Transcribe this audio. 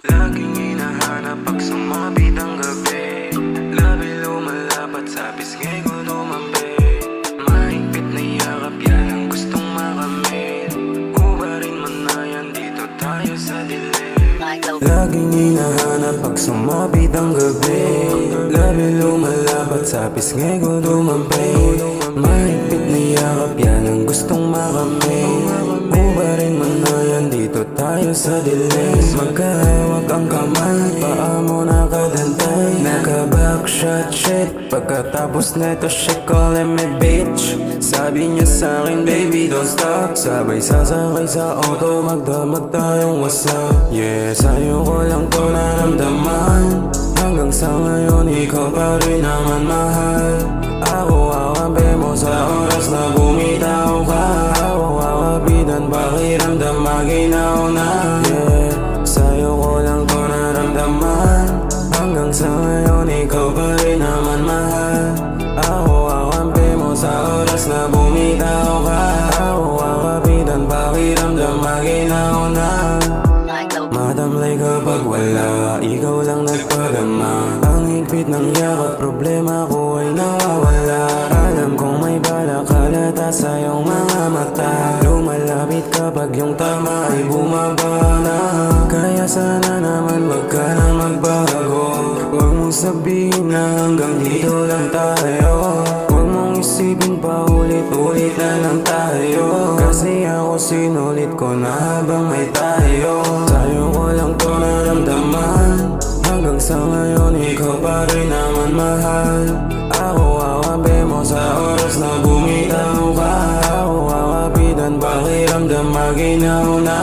Laging hinahanap pag sumapit ang gabi. Labi lumalapat sa pisngi ko lumampi. Mahigpit na yakap yan ang gustong makamit. Ubarin mo na yan, dito tayo sa dilim. Laging hinahanap pag sumapit ang gabi. Labi lumalapat sa pisngi ko lumampi. Mahigpit na yakap yan ang gustong makamit. Ubarin mo na yan, dito tayo sa dilim. Magkahawak ang kamay, paa mo nakadantay. Naka-backshot shit, pagkatapos neto shit calling me bitch. Sabi niya sa'kin baby don't stop. Sabay sasakay sa auto, magdamag tayong wasak. Yeah, sa'yo ko lang to naramdaman. Hanggang sa ngayon ikaw pa rin naman mahal. Ako awabe mo sa oras na bumitaw ka. Ako awabidan pakiramdam maginaw na. Yeah, sa'yo ko lang to naramdaman. Hanggang sa ngayon ikaw pa rin naman mahal. Ako awabe mo sa oras na bumitaw ka. Ako awabidan pakiramdam maginaw na. Madamlay kapag wala, ikaw lang nagpadama. Ang higpit ng yakap, problema ko ay nawawala. Alam kong may balak halata sa iyong mga mata. Lumalapit kapag yung tama ay bumaba na. Kaya sana naman wag ka na magbago. Huwag mong sabihin na hanggang dito lang tayo. Huwag mong isipin pa ulit-ulit na lang tayo. Kasi ako sinulit ko na habang may tayo. Sa'yo ko lang to naramdaman. Hanggang sa ngayon ikaw pa rin naman mahal. Ako awabe mo sa oras na bumitaw ka. Ako awabidan pakiramdam maginaw na.